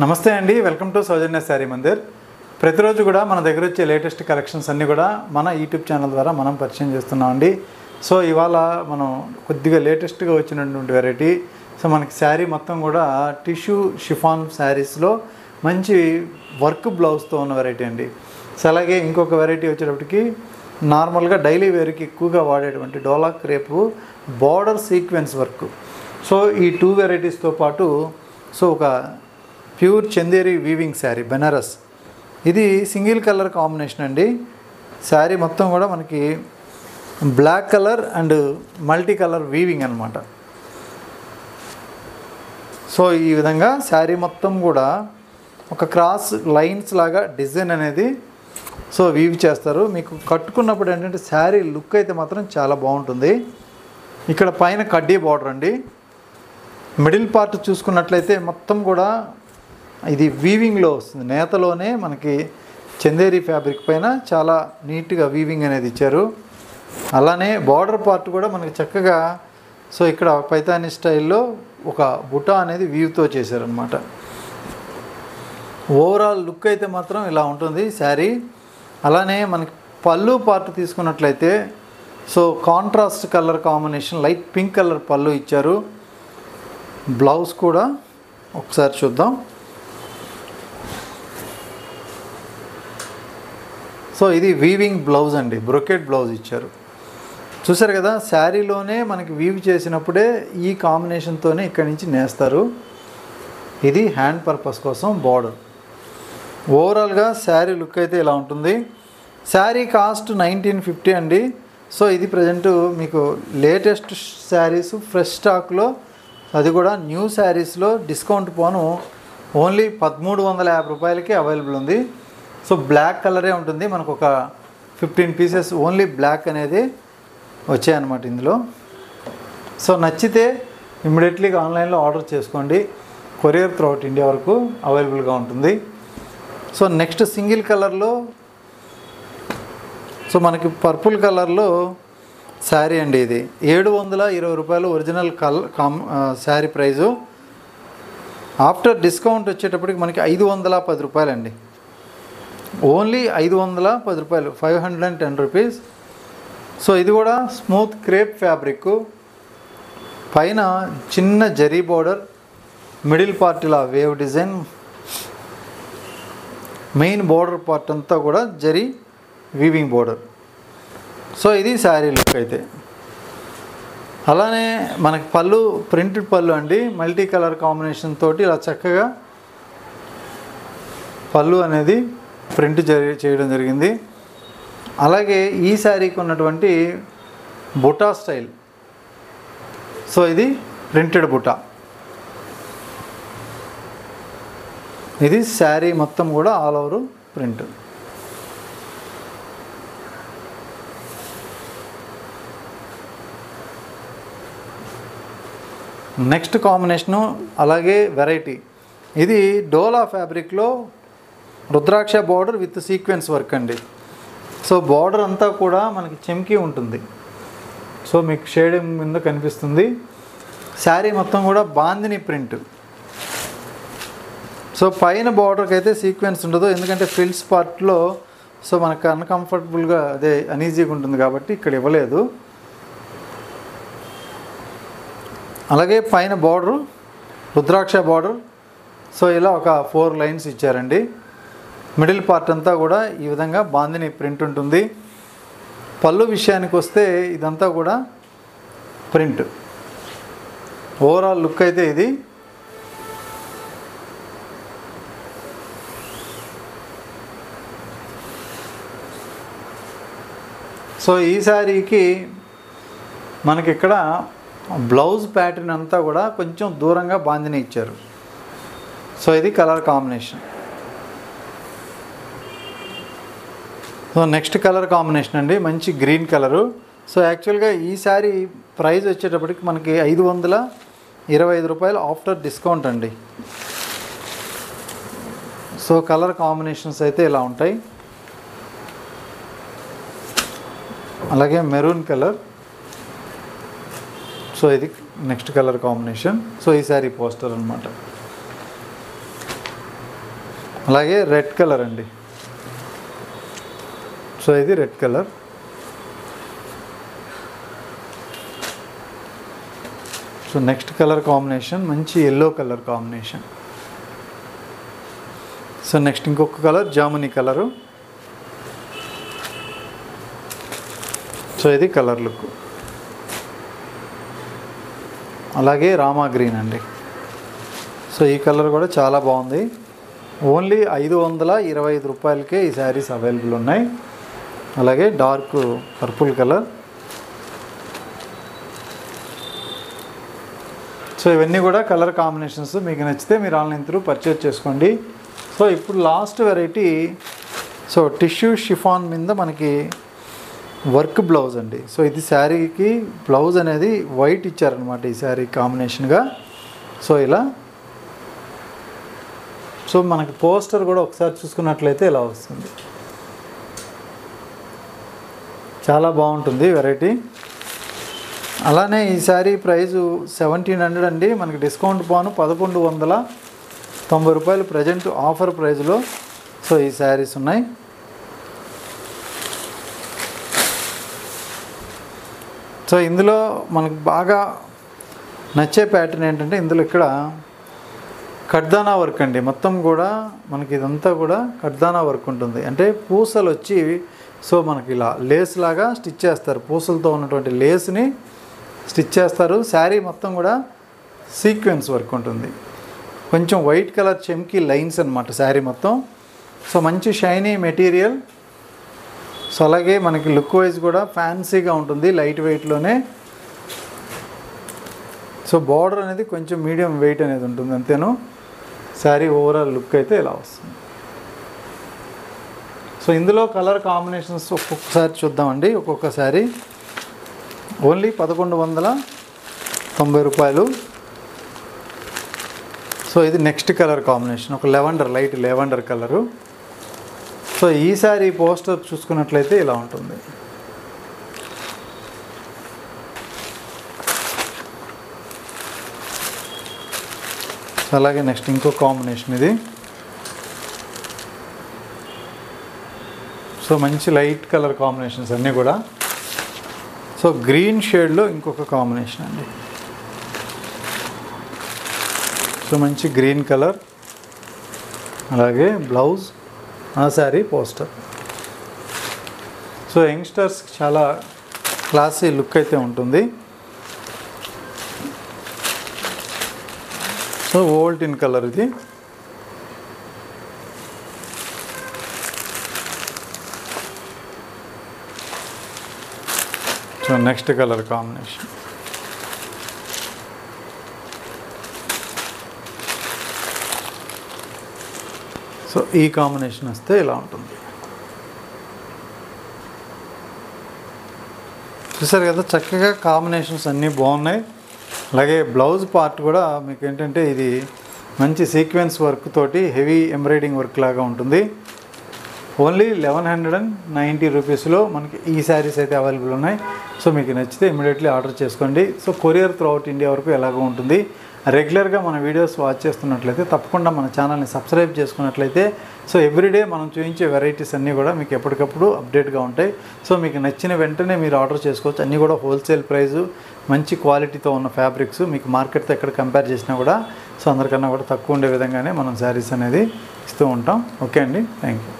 నమస్తే అండి, welcome to సౌజన్య శారీ మందిర్. ప్రతిరోజు కూడా మన దగ్గర వచ్చే లేటెస్ట్ కలెక్షన్స్ అన్నీ కూడా మన యూట్యూబ్ ఛానల్ ద్వారా మనం పరిచయం చేస్తున్నామండి. సో ఇవాళ మనం కొద్దిగా లేటెస్ట్గా వచ్చినటువంటి వెరైటీ. సో మనకి శారీ మొత్తం కూడా టిష్యూ షిఫాన్ శారీస్లో మంచి వర్క్ బ్లౌజ్తో ఉన్న వెరైటీ అండి. సో అలాగే ఇంకొక వెరైటీ వచ్చేటప్పటికి నార్మల్గా డైలీ వేర్కి ఎక్కువగా వాడేటువంటి డోలా crepe border sequence work. So ఈ టూ వెరైటీస్తో పాటు సో ఒక ప్యూర్ చందేరి వీవింగ్ శారీ బెనారస్, ఇది సింగిల్ కలర్ కాంబినేషన్ అండి. శారీ మొత్తం కూడా మనకి black colour and multi colour weaving అనమాట. సో ఈ విధంగా శారీ మొత్తం కూడా ఒక క్రాస్ లైన్స్ లాగా డిజైన్ అనేది సో వీవ్ చేస్తారు. మీకు కట్టుకున్నప్పుడు ఏంటంటే శారీ లుక్ అయితే మాత్రం చాలా బాగుంటుంది. ఇక్కడ పైన కడ్డీ బార్డర్ అండి. మిడిల్ పార్ట్ చూసుకున్నట్లయితే మొత్తం కూడా ఇది వీవింగ్లో వస్తుంది. నేతలోనే మనకి చందేరి ఫ్యాబ్రిక్ పైన చాలా నీట్గా వీవింగ్ అనేది ఇచ్చారు. అలానే బార్డర్ పార్ట్ కూడా మనకి చక్కగా సో ఇక్కడ పైతాని స్టైల్లో ఒక బుటా అనేది వీవ్తో చేశారనమాట. ఓవరాల్ లుక్ అయితే మాత్రం ఇలా ఉంటుంది శారీ. అలానే మనకి పళ్ళు పార్ట్ తీసుకున్నట్లయితే so contrast colour combination light pink colour పళ్ళు ఇచ్చారు. బ్లౌజ్ కూడా ఒకసారి చూద్దాం. సో ఇది వీవింగ్ బ్లౌజ్ అండి, బ్రొకెట్ బ్లౌజ్ ఇచ్చారు. చూసారు కదా, శారీలోనే మనకి వీవ్ చేసినప్పుడే ఈ కాంబినేషన్తోనే ఇక్కడి నుంచి నేస్తారు. ఇది హ్యాండ్ పర్పస్ కోసం బార్డర్. ఓవరాల్గా శారీ లుక్ అయితే ఇలా ఉంటుంది. శారీ కాస్ట్ 1950 అండి. సో ఇది ప్రజెంట్ మీకు లేటెస్ట్ శారీస్ ఫ్రెష్ స్టాక్లో, అది కూడా న్యూ శారీస్లో డిస్కౌంట్ పోను ఓన్లీ 1350 రూపాయలకి అవైలబుల్ ఉంది. సో బ్లాక్ కలరే ఉంటుంది. మనకు ఒక 15 పీసెస్ ఓన్లీ బ్లాక్ అనేది వచ్చాయన్నమాట ఇందులో. సో నచ్చితే ఇమ్మీడియట్లీగా ఆన్లైన్లో ఆర్డర్ చేసుకోండి. కొరియర్ త్రూఅవుట్ ఇండియా వరకు అవైలబుల్గా ఉంటుంది. సో నెక్స్ట్ సింగిల్ కలర్లో సో మనకి పర్పుల్ కలర్లో శారీ అండి. ఇది 720 రూపాయలు original sari price. After discount వచ్చేటప్పటికి మనకి 510 రూపాయలు అండి. ఓన్లీ 510 రూపాయలు, 510 రూపీస్. సో ఇది కూడా స్మూత్ క్రేప్ ఫ్యాబ్రిక్, పైన చిన్న జరీ బోర్డర్, మిడిల్ పార్ట్ ఇలా wave design, main border part అంతా కూడా జరీ వీవింగ్ బోర్డర్. సో ఇది శారీ లుక్ అయితే. అలానే మనకి పళ్ళు ప్రింటెడ్ పళ్ళు అండి, మల్టీ కలర్ కాంబినేషన్ తోటి ఇలా చక్కగా పళ్ళు అనేది ప్రింట్ చేయడం జరిగింది. అలాగే ఈ శారీకి ఉన్నటువంటి బుటా స్టైల్, సో ఇది ప్రింటెడ్ బుటా. ఇది శారీ మొత్తం కూడా all over print. Next combination అలాగే వెరైటీ, ఇది డోలా ఫ్యాబ్రిక్లో రుద్రాక్ష బార్డర్ విత్ సీక్వెన్స్ వర్క్ అండి. సో బార్డర్ అంతా కూడా మనకి చెమ్కి ఉంటుంది. సో మీకు షేడింగ్ మీద కనిపిస్తుంది. శారీ మొత్తం కూడా బాందిని ప్రింట్. సో పైన బార్డర్కి అయితే సీక్వెన్స్ ఉండదు, ఎందుకంటే ఫ్రిల్స్ పార్ట్లో సో మనకు అన్కంఫర్టబుల్గా అదే అనీజీగా ఉంటుంది కాబట్టి ఇక్కడ ఇవ్వలేదు. అలాగే పైన బార్డరు రుద్రాక్ష బార్డర్. సో ఇలా ఒక 4 లైన్స్ ఇచ్చారండి. మిడిల్ పార్ట్ అంతా కూడా ఈ విధంగా బాందిని ప్రింట్ ఉంటుంది. పళ్ళు విషయానికి వస్తే ఇదంతా కూడా ప్రింట్. ఓవరాల్ లుక్ అయితే ఇది. సో ఈ శారీకి మనకి ఇక్కడ బ్లౌజ్ ప్యాటర్న్ అంతా కూడా కొంచెం దూరంగా బాందిని ఇచ్చారు. సో ఇది colour combination. So next colour combination అండి, మంచి గ్రీన్ కలరు. సో యాక్చువల్గా ఈ శారీ ప్రైస్ వచ్చేటప్పటికి మనకి 525 రూపాయలు ఆఫ్టర్ డిస్కౌంట్ అండి. సో కలర్ కాంబినేషన్స్ అయితే ఇలా ఉంటాయి. అలాగే మెరూన్ కలర్. సో ఇది నెక్స్ట్ కలర్ కాంబినేషన్. సో ఈ శారీ పోస్టర్ అనమాట. అలాగే రెడ్ కలర్ అండి. సో ఇది red colour. So next colour combination మంచి yellow colour combination. So next ఇంకొక కలర్ జామునీ కలరు. సో ఇది కలర్ లుక్. అలాగే రామా గ్రీన్ అండి. సో ఈ కలర్ కూడా చాలా బాగుంది. ఓన్లీ 525 రూపాయలకే ఈ శారీస్ అవైలబుల్ ఉన్నాయి. అలాగే డార్క్ పర్పుల్ కలర్. సో ఇవన్నీ కూడా కలర్ కాంబినేషన్స్. మీకు నచ్చితే మీరు ఆన్లైన్ త్రూ పర్చేజ్ చేసుకోండి. సో ఇప్పుడు last variety so tissue chiffon మీద మనకి వర్క్ బ్లౌజ్ అండి. సో ఇది శారీకి బ్లౌజ్ అనేది వైట్ ఇచ్చారనమాట ఈ శారీ కాంబినేషన్గా. సో ఇలా సో మనకి పోస్టర్ కూడా ఒకసారి చూసుకున్నట్లయితే ఇలా వస్తుంది. చాలా బాగుంటుంది వెరైటీ. అలానే ఈ శారీ ప్రైజు 1700 అండి. మనకి డిస్కౌంట్ పోను 1190 రూపాయలు ప్రజెంట్ ఆఫర్ ప్రైజ్లో సో ఈ శారీస్ ఉన్నాయి. సో ఇందులో మనకు బాగా నచ్చే ప్యాటర్న్ ఏంటంటే ఇందులో ఇక్కడ కడ్దానా వర్క్ అండి. మొత్తం కూడా మనకి ఇదంతా కూడా కడ్దానా వర్క్ ఉంటుంది. అంటే పూసలు వచ్చి సో మనకి ఇలా లేస్ లాగా స్టిచ్ చేస్తారు. పూసలతో ఉన్నటువంటి లేస్ని స్టిచ్ చేస్తారు. శారీ మొత్తం కూడా సీక్వెన్స్ వర్క్ ఉంటుంది. కొంచెం వైట్ కలర్ చెమ్కీ లైన్స్ అనమాట శారీ మొత్తం. సో మంచి షైనీ మెటీరియల్. సో అలాగే మనకి లుక్ వైజ్ కూడా ఫ్యాన్సీగా ఉంటుంది, లైట్ వెయిట్లోనే. సో బార్డర్ అనేది కొంచెం మీడియం వెయిట్ అనేది ఉంటుంది అంతేను. శారీ ఓవరాల్ లుక్ అయితే ఇలా వస్తుంది. సో ఇందులో కలర్ కాంబినేషన్స్ ఒక్కొక్కసారి చూద్దామండి. ఒక్కొక్క శారీ ఓన్లీ 1190 రూపాయలు. సో ఇది నెక్స్ట్ కలర్ కాంబినేషన్ ఒక లైట్ లెవెండర్ కలరు. సో ఈ శారీ పోస్టర్ చూసుకున్నట్లయితే ఇలా ఉంటుంది. అలాగే నెక్స్ట్ ఇంకో కాంబినేషన్ ఇది. సో మంచి లైట్ కలర్ కాంబినేషన్స్ అన్నీ కూడా. సో గ్రీన్ షేడ్లో ఇంకొక కాంబినేషన్ అండి. సో మంచి గ్రీన్ కలర్. అలాగే బ్లౌజ్ ఆ శారీ పోస్టర్. సో యంగ్స్టర్స్కి చాలా క్లాసీ లుక్ అయితే ఉంటుంది. సో ఓల్టిన్ కలర్ ఇది. So next colour combination. So ఈ కాంబినేషన్ వస్తే ఇలా ఉంటుంది. చూసారు కదా చక్కగా కాంబినేషన్స్ అన్నీ బాగున్నాయి. అలాగే బ్లౌజ్ పార్ట్ కూడా మీకు ఏంటంటే ఇది మంచి సీక్వెన్స్ వర్క్ తోటి హెవీ ఎంబ్రాయిడింగ్ వర్క్ లాగా ఉంటుంది. ఓన్లీ 1190 రూపీస్లో మనకి ఈ శారీస్ అయితే అవైలబుల్ ఉన్నాయి. సో మీకు నచ్చితే ఇమీడియట్లీ ఆర్డర్ చేసుకోండి. So courier through out India వరకు ఎలాగో ఉంటుంది. రెగ్యులర్గా మన వీడియోస్ వాచ్ చేస్తున్నట్లయితే తప్పకుండా మన ఛానల్ని సబ్స్క్రైబ్ చేసుకున్నట్లయితే సో ఎవ్రీడే మనం చూపించే వెరైటీస్ అన్నీ కూడా మీకు ఎప్పటికప్పుడు అప్డేట్గా ఉంటాయి. సో మీకు నచ్చిన వెంటనే మీరు ఆర్డర్ చేసుకోవచ్చు. అన్నీ కూడా హోల్సేల్ ప్రైజు, మంచి క్వాలిటీతో ఉన్న ఫ్యాబ్రిక్స్. మీకు మార్కెట్తో ఎక్కడ కంపేర్ చేసినా కూడా సో అందరికన్నా కూడా తక్కువ ఉండే విధంగానే మనం శారీస్ అనేది ఇస్తూ ఉంటాం. ఓకే అండి, థ్యాంక్ యూ.